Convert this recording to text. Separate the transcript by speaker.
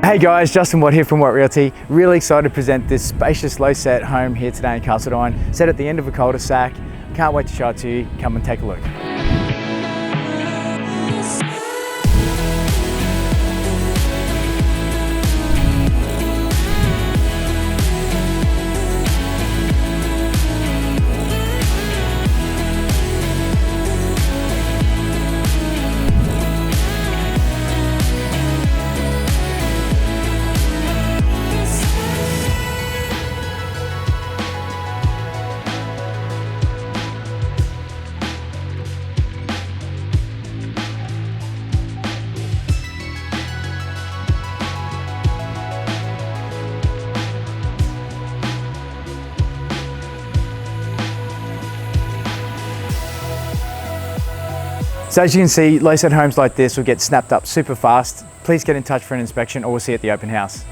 Speaker 1: Hey guys, Justin Watt here from Watt Realty. Really excited to present this spacious low set home here today in Carseldine, set at the end of a cul-de-sac. Can't wait to show it to you. Come and take a look. So as you can see, low set homes like this will get snapped up super fast. Please get in touch for an inspection or we'll see you at the open house.